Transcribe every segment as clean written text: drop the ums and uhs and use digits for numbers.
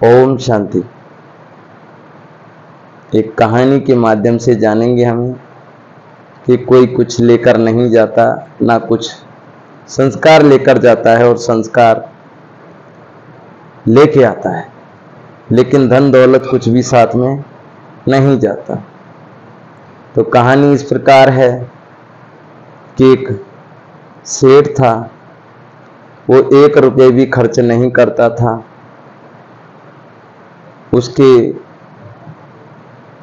ओम शांति। एक कहानी के माध्यम से जानेंगे हम कि कोई कुछ लेकर नहीं जाता, ना कुछ संस्कार लेकर जाता है और संस्कार लेके आता है, लेकिन धन दौलत कुछ भी साथ में नहीं जाता। तो कहानी इस प्रकार है कि एक सेठ था, वो 1 रुपये भी खर्च नहीं करता था। उसके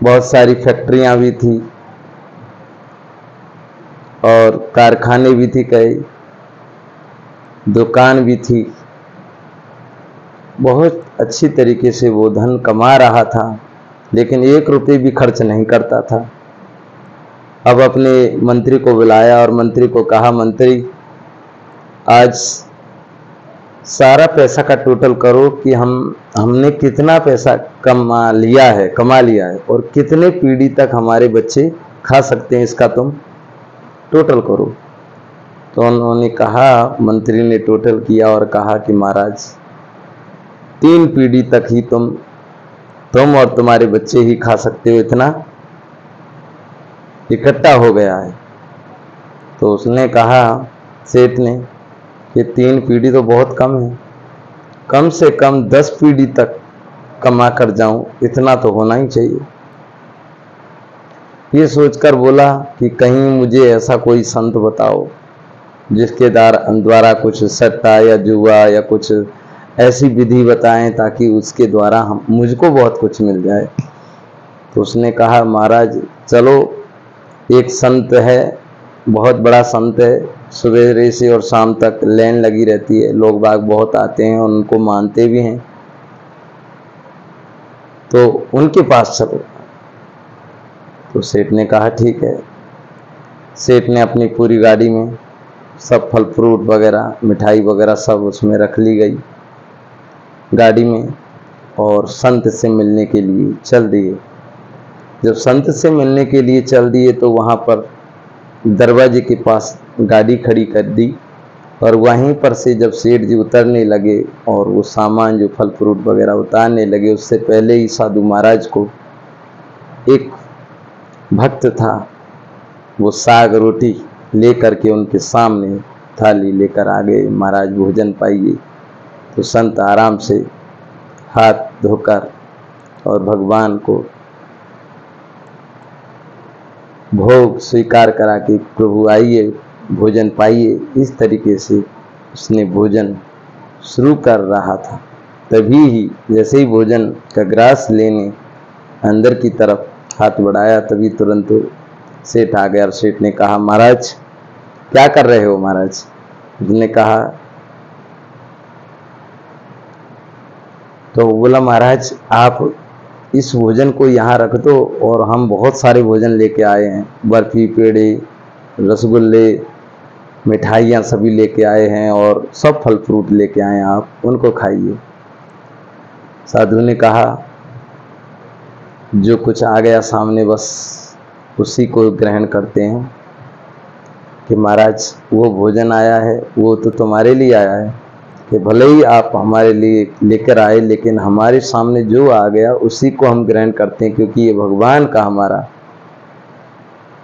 बहुत सारी फैक्ट्रियां भी थी और कारखाने भी थी, कई दुकान भी थी। बहुत अच्छी तरीके से वो धन कमा रहा था, लेकिन 1 रुपये भी खर्च नहीं करता था। अब अपने मंत्री को बुलाया और मंत्री को कहा, मंत्री आज सारा पैसा का टोटल करो कि हमने कितना पैसा कमा लिया है और कितने पीढ़ी तक हमारे बच्चे खा सकते हैं, इसका तुम टोटल करो। तो उन्होंने कहा, मंत्री ने टोटल किया और कहा कि महाराज 3 पीढ़ी तक ही तुम और तुम्हारे बच्चे ही खा सकते हो, इतना इकट्ठा हो गया है। तो उसने कहा, सेठ ने, कि 3 पीढ़ी तो बहुत कम है, कम से कम 10 पीढ़ी तक कमा कर जाऊं, इतना तो होना ही चाहिए। ये सोचकर बोला कि कहीं मुझे ऐसा कोई संत बताओ जिसके द्वारा कुछ सट्टा या जुआ या कुछ ऐसी विधि बताएं ताकि उसके द्वारा मुझको बहुत कुछ मिल जाए। तो उसने कहा, महाराज चलो, एक संत है, बहुत बड़ा संत है, सवेरे से और शाम तक लाइन लगी रहती है, लोग बाग बहुत आते हैं और उनको मानते भी हैं, तो उनके पास चलो। तो सेठ ने कहा ठीक है। सेठ ने अपनी पूरी गाड़ी में सब फल फ्रूट वगैरह, मिठाई वगैरह सब उसमें रख ली गई गाड़ी में, और संत से मिलने के लिए चल दिए। जब संत से मिलने के लिए चल दिए तो वहाँ पर दरवाजे के पास गाड़ी खड़ी कर दी, और वहीं पर से जब सेठ जी उतरने लगे और वो सामान जो फल फ्रूट वगैरह उतारने लगे, उससे पहले ही साधु महाराज को एक भक्त था, वो साग रोटी लेकर के उनके सामने थाली लेकर आ गए, महाराज भोजन पाइए। तो संत आराम से हाथ धोकर और भगवान को भोग स्वीकार करा कि प्रभु आइए भोजन पाइए, इस तरीके से उसने भोजन शुरू कर रहा था। तभी ही जैसे ही भोजन का ग्रास लेने अंदर की तरफ हाथ बढ़ाया, तभी तुरंत सेठ आ गया और सेठ ने कहा, महाराज क्या कर रहे हो महाराज? उसने कहा, तो बोला, महाराज आप इस भोजन को यहाँ रख दो, और हम बहुत सारे भोजन लेके आए हैं, बर्फी, पेड़े, रसगुल्ले, मिठाइयाँ सभी लेके आए हैं और सब फल फ्रूट लेके आए हैं, आप उनको खाइए। साधु ने कहा, जो कुछ आ गया सामने बस उसी को ग्रहण करते हैं, कि महाराज वो भोजन आया है वो तो तुम्हारे लिए आया है, कि भले ही आप हमारे लिए लेकर आए, लेकिन हमारे सामने जो आ गया उसी को हम ग्रहण करते हैं, क्योंकि ये भगवान का, हमारा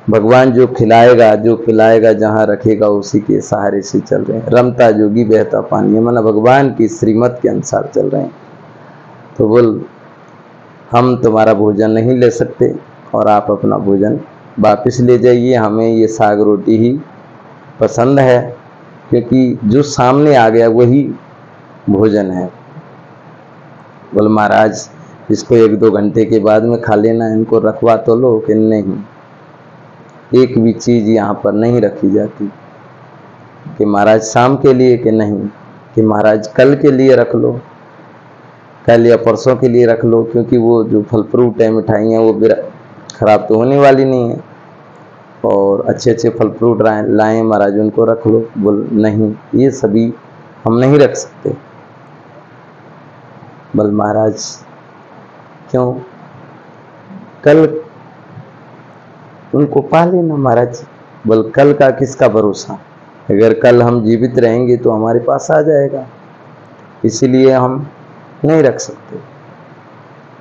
भगवान जो खिलाएगा जो पिलाएगा, जहाँ रखेगा उसी के सहारे से चल रहे हैं। रमता जोगी बहता पानी, माना भगवान की श्रीमत के अनुसार चल रहे हैं। तो बोल, हम तुम्हारा भोजन नहीं ले सकते और आप अपना भोजन वापस ले जाइए, हमें ये साग रोटी ही पसंद है, क्योंकि जो सामने आ गया वही भोजन है। बोल, महाराज इसको 1-2 घंटे के बाद में खा लेना, इनको रखवा तो लो। कि नहीं, एक भी चीज़ यहाँ पर नहीं रखी जाती। कि महाराज शाम के लिए? कि नहीं। कि महाराज कल के लिए रख लो, कल या परसों के लिए रख लो, क्योंकि वो जो फल फ्रूट है, मिठाइयाँ, वो खराब तो होने वाली नहीं है, और अच्छे अच्छे फल फ्रूट लाएँ महाराज, उनको रख लो। बोल, नहीं, ये सभी हम नहीं रख सकते। बोल, महाराज क्यों? कल उनको पा लेना महाराज। बोल, कल का किसका भरोसा? अगर कल हम जीवित रहेंगे तो हमारे पास आ जाएगा, इसीलिए हम नहीं रख सकते।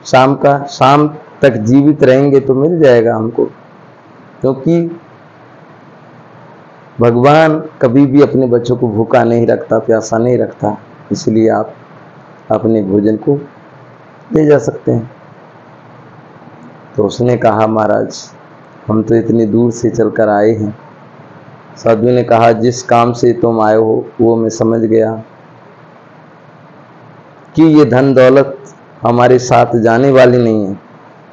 शाम तक जीवित रहेंगे तो मिल जाएगा हमको, क्योंकि भगवान कभी भी अपने बच्चों को भूखा नहीं रखता, प्यासा नहीं रखता, इसलिए आप अपने भोजन को ले जा सकते हैं। तो उसने कहा महाराज हम तो इतनी दूर से चलकर आए हैं। साधु ने कहा जिस काम से तुम आए हो वो मैं समझ गया कि ये धन दौलत हमारे साथ जाने वाली नहीं है।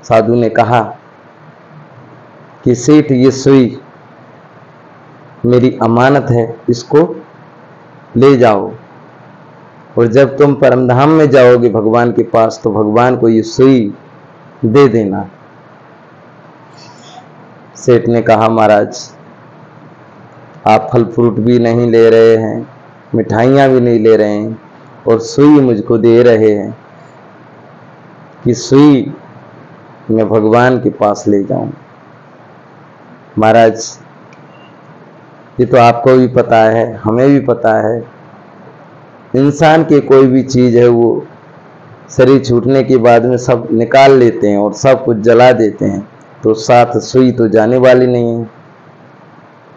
साधु ने कहा कि सेठ ये सुई मेरी अमानत है, इसको ले जाओ और जब तुम परमधाम में जाओगे भगवान के पास तो भगवान को ये सुई दे देना। सेठ ने कहा महाराज आप फल फ्रूट भी नहीं ले रहे हैं, मिठाइयाँ भी नहीं ले रहे हैं और सुई मुझको दे रहे हैं कि सुई मैं भगवान के पास ले जाऊं। महाराज ये तो आपको भी पता है, हमें भी पता है, इंसान की कोई भी चीज़ है वो शरीर छूटने के बाद में सब निकाल लेते हैं और सब कुछ जला देते हैं, तो साथ सुई तो जाने वाली नहीं है।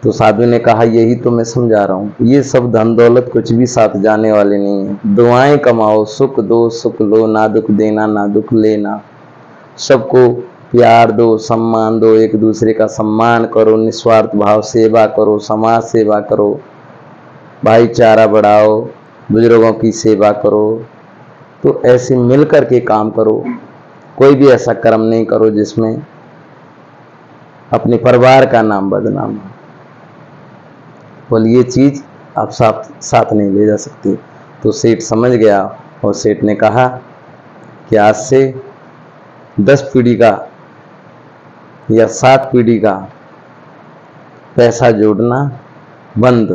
तो साधु ने कहा यही तो मैं समझा रहा हूँ, ये सब धन दौलत कुछ भी साथ जाने वाले नहीं है। दुआएं कमाओ, सुख दो सुख लो, ना दुख देना ना दुख लेना, सबको प्यार दो, सम्मान दो, एक दूसरे का सम्मान करो, निस्वार्थ भाव सेवा करो, समाज सेवा करो, भाईचारा बढ़ाओ, बुजुर्गों की सेवा करो। तो ऐसे मिल कर के काम करो, कोई भी ऐसा कर्म नहीं करो जिसमें अपने परिवार का नाम बदनाम हो। बोल ये चीज़ आप साथ नहीं ले जा सकते। तो सेठ समझ गया और सेठ ने कहा कि आज से 10 पीढ़ी का या 7 पीढ़ी का पैसा जोड़ना बंद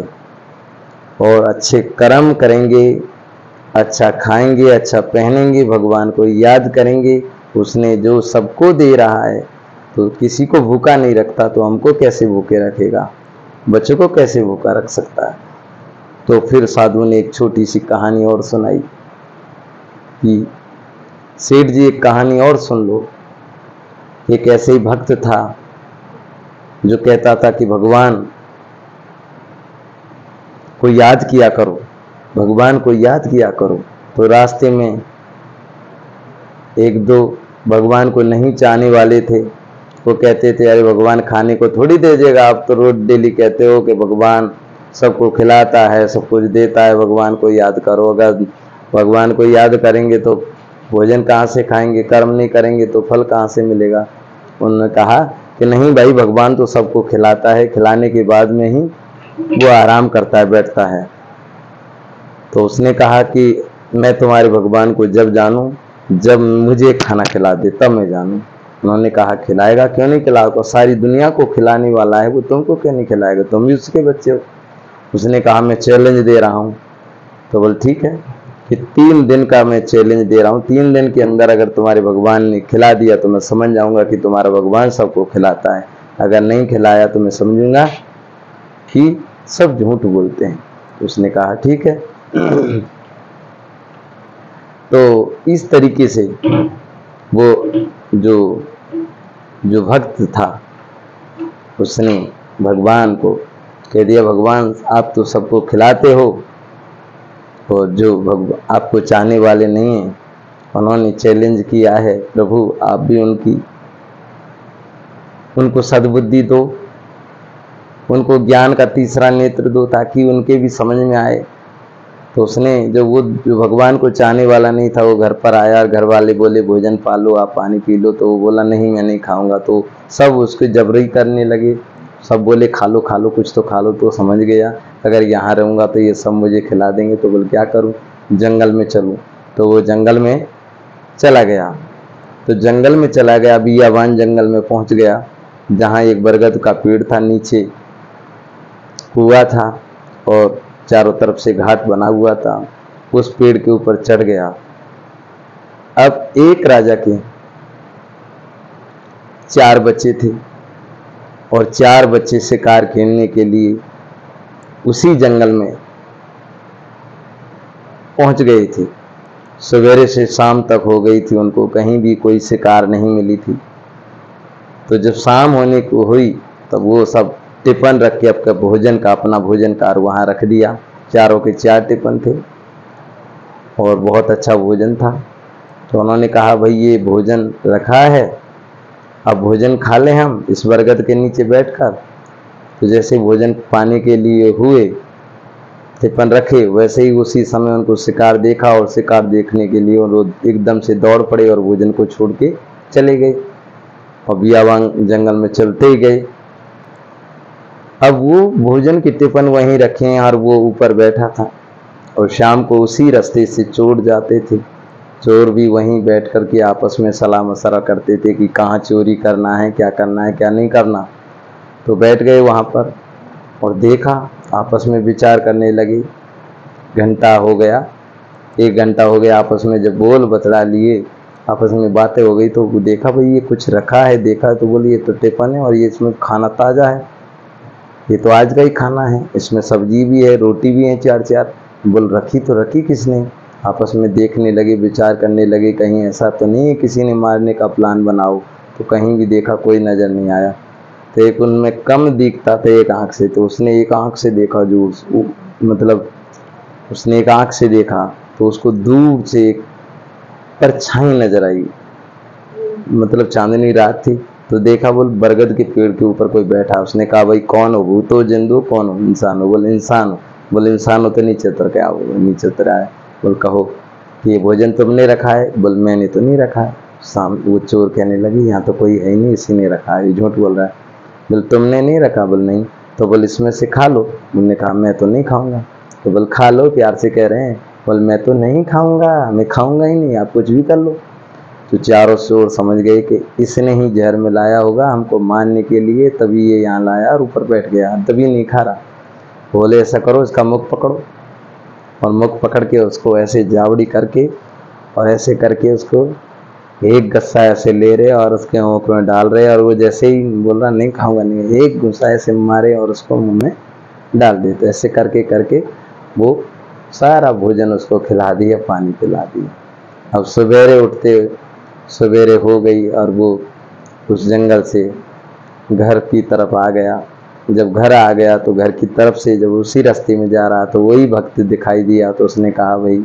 और अच्छे कर्म करेंगे, अच्छा खाएंगे, अच्छा पहनेंगे, भगवान को याद करेंगे। उसने जो सबको दे रहा है तो किसी को भूखा नहीं रखता तो हमको कैसे भूखे रखेगा, बच्चों को कैसे भूखा रख सकता है। तो फिर साधु ने एक छोटी सी कहानी और सुनाई कि सेठ जी एक कहानी और सुन लो। एक ऐसे ही भक्त था जो कहता था कि भगवान को याद किया करो, भगवान को याद किया करो। तो रास्ते में एक दो भगवान को नहीं चाहने वाले थे, वो कहते थे अरे भगवान खाने को थोड़ी दे देगा, आप तो रोज डेली कहते हो कि भगवान सबको खिलाता है, सब कुछ देता है, भगवान को याद करो। अगर भगवान को याद करेंगे तो भोजन कहाँ से खाएंगे, कर्म नहीं करेंगे तो फल कहाँ से मिलेगा। उन्होंने कहा कि नहीं भाई, भगवान तो सबको खिलाता है, खिलाने के बाद में ही वो आराम करता है, बैठता है। तो उसने कहा कि मैं तुम्हारे भगवान को जब जानूं, जब मुझे खाना खिला दे तब मैं जानूं। उन्होंने कहा खिलाएगा, क्यों नहीं खिलाएगा, सारी दुनिया को खिलाने वाला है वो, तुमको क्यों नहीं खिलाएगा, तुम भी उसके बच्चे हो। उसने कहा मैं चैलेंज दे रहा हूँ। तो बोल ठीक है कि 3 दिन का मैं चैलेंज दे रहा हूँ, 3 दिन के अंदर अगर तुम्हारे भगवान ने खिला दिया तो मैं समझ जाऊंगा कि तुम्हारा भगवान सबको खिलाता है, अगर नहीं खिलाया तो मैं समझूंगा कि सब झूठ बोलते हैं। उसने कहा ठीक है। तो इस तरीके से वो जो भक्त था उसने भगवान को कह दिया भगवान आप तो सबको खिलाते हो और जो आपको चाहने वाले नहीं हैं उन्होंने चैलेंज किया है, प्रभु आप भी उनको सद्बुद्धि दो, उनको ज्ञान का तीसरा नेत्र दो ताकि उनके भी समझ में आए। तो उसने जो भगवान को चाहने वाला नहीं था वो घर पर आया और घर वाले बोले भोजन पालो, आप पानी पी लो, तो वो बोला नहीं मैं नहीं खाऊंगा। तो सब उसको जबरी करने लगे, सब बोले खा लो खा लो, कुछ तो खा लो। तो समझ गया अगर यहाँ रहूँगा तो ये सब मुझे खिला देंगे, तो बोल क्या करूँ, जंगल में चलूँ। तो वो जंगल में चला गया। तो जंगल में चला गया, बियाबान जंगल में पहुँच गया जहाँ एक बरगद का पेड़ था, नीचे कुआं था और चारों तरफ से घाट बना हुआ था। उस पेड़ के ऊपर चढ़ गया। अब एक राजा के 4 बच्चे थे और 4 बच्चे शिकार खेलने के लिए उसी जंगल में पहुंच गए थे। सवेरे से शाम तक हो गई थी, उनको कहीं भी कोई शिकार नहीं मिली थी। तो जब शाम होने को हुई तब वो सब टिफिन रख के अपना भोजन का, अपना भोजन कार वहाँ रख दिया। चारों के 4 टिफिन थे और बहुत अच्छा भोजन था। तो उन्होंने कहा भाई ये भोजन रखा है, अब भोजन खा लें हम इस बरगद के नीचे बैठकर। तो जैसे भोजन पाने के लिए हुए, टिफिन रखे, वैसे ही उसी समय उनको शिकार देखा और शिकार देखने के लिए वो एकदम से दौड़ पड़े और भोजन को छोड़ के चले गए और बियाबान जंगल में चलते ही गए। अब वो भोजन की टिफिन वहीं रखे हैं और वो ऊपर बैठा था और शाम को उसी रास्ते से चोर जाते थे। चोर भी वहीं बैठ कर के आपस में सलाह मशवरा करते थे कि कहाँ चोरी करना है, क्या करना है, क्या नहीं करना। तो बैठ गए वहाँ पर और देखा, आपस में विचार करने लगे। घंटा हो गया, 1 घंटा हो गया, आपस में जब बोल बतला लिए, आपस में बातें हो गई, तो देखा भाई ये कुछ रखा है, देखा तो बोले ये तो टिफिन है और ये इसमें खाना ताज़ा है, ये तो आज का ही खाना है, इसमें सब्जी भी है, रोटी भी है 4-4। बोल रखी तो रखी किसने। आपस में देखने लगे, विचार करने लगे, कहीं ऐसा तो नहीं है किसी ने मारने का प्लान बनाओ। तो कहीं भी देखा, कोई नज़र नहीं आया। तो एक उनमें कम दिखता था एक आँख से, तो उसने एक आँख से देखा, जो मतलब उसने एक आँख से देखा तो उसको दूर से एक परछाई नजर आई, मतलब चांदनी रात थी। तो देखा, बोल बरगद के पेड़ के ऊपर कोई बैठा। उसने कहा भाई कौन हो, भूत हो, जिंद हो, कौन हो? इंसान हो। बोले इंसान हो। बोले इंसान हो तो नीचे उतर के आओ। नीचे उतर आए। बोल कहो कि ये भोजन तुमने रखा है? बोल मैंने तो नहीं रखा है। वो चोर कहने लगी यहाँ तो कोई है ही नहीं, इसी ने रखा है, ये झूठ बोल रहा है। बोल तुमने नहीं रखा? बोल नहीं। तो बोल इसमें से खा लो। उन्होंने कहा मैं तो नहीं खाऊंगा। तो बोल खा लो, प्यार से कह रहे हैं। बोल मैं तो नहीं खाऊंगा, मैं खाऊंगा ही नहीं, आप कुछ भी कर लो। तो चारों चोर समझ गए कि इसने ही जहर मिलाया होगा हमको मारने के लिए, तभी ये यहाँ लाया और ऊपर बैठ गया, तभी नहीं खा रहा। बोले ऐसा करो, इसका मुख पकड़ो। और मुख पकड़ के उसको ऐसे जावड़ी करके और ऐसे करके उसको एक गस्सा ऐसे ले रहे और उसके मुँह में डाल रहे, और वो जैसे ही बोल रहा नहीं खाऊंगा नहीं, एक गुस्सा ऐसे मारे और उसको मुँह में डाल देते। ऐसे करके करके वो सारा भोजन उसको खिला दिया, पानी पिला दिया। अब सवेरे उठते, सवेरे हो गई और वो उस जंगल से घर की तरफ आ गया। जब घर आ गया तो घर की तरफ से जब उसी रास्ते में जा रहा तो वही भक्त दिखाई दिया। तो उसने कहा भाई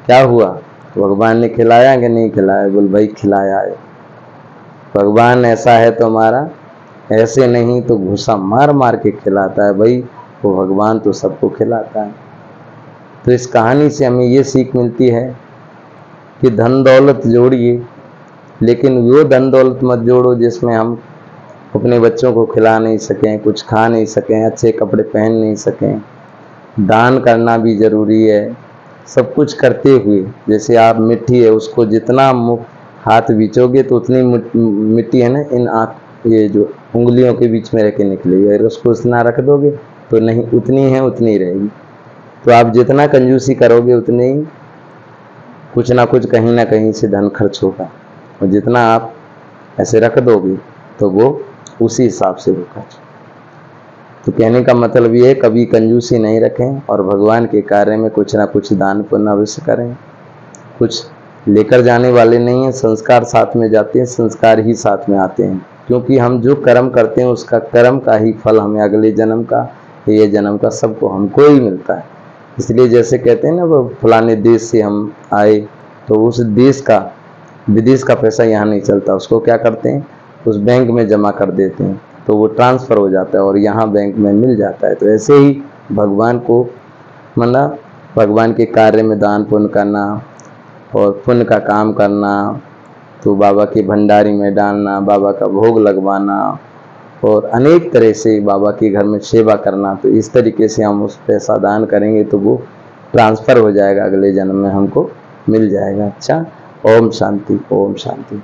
क्या हुआ, तो भगवान ने खिलाया कि नहीं खिलाया? बोल भाई खिलाया है, भगवान ऐसा है तो हमारा, ऐसे नहीं तो घुसा मार मार के खिलाता है भाई, वो भगवान तो सबको खिलाता है। तो इस कहानी से हमें ये सीख मिलती है कि धन दौलत जोड़िए, लेकिन वो धन दौलत मत जोड़ो जिसमें हम अपने बच्चों को खिला नहीं सकें, कुछ खा नहीं सकें, अच्छे कपड़े पहन नहीं सकें। दान करना भी ज़रूरी है। सब कुछ करते हुए, जैसे आप मिट्टी है उसको जितना हाथ बीचोगे तो उतनी मिट्टी है ना इन ये जो उंगलियों के बीच में रह के निकलेगी। अगर उसको उतना रख दोगे तो नहीं, उतनी है उतनी रहेगी। तो आप जितना कंजूसी करोगे उतने ही कुछ ना कुछ कहीं ना कहीं से धन खर्च होगा, और जितना आप ऐसे रख दोगे तो वो उसी हिसाब से वो खर्च। तो कहने का मतलब ये है, कभी कंजूसी नहीं रखें और भगवान के कार्य में कुछ ना कुछ दान पुण्य अवश्य करें। कुछ लेकर जाने वाले नहीं हैं, संस्कार साथ में जाते हैं, संस्कार ही साथ में आते हैं। क्योंकि हम जो कर्म करते हैं उसका कर्म का ही फल हमें अगले जन्म का, ये जन्म का, सबको हमको ही मिलता है। इसलिए जैसे कहते हैं ना, वो फलाने देश से हम आए तो उस देश का, विदेश का पैसा यहाँ नहीं चलता, उसको क्या करते हैं, उस बैंक में जमा कर देते हैं, तो वो ट्रांसफ़र हो जाता है और यहाँ बैंक में मिल जाता है। तो ऐसे ही भगवान को, मतलब भगवान के कार्य में दान पुण्य करना और पुण्य का काम करना, तो बाबा के भंडारी में डालना, बाबा का भोग लगवाना और अनेक तरह से बाबा के घर में सेवा करना। तो इस तरीके से हम उस पैसा दान करेंगे तो वो ट्रांसफ़र हो जाएगा, अगले जन्म में हमको मिल जाएगा। अच्छा, ओम शांति, ओम शांति।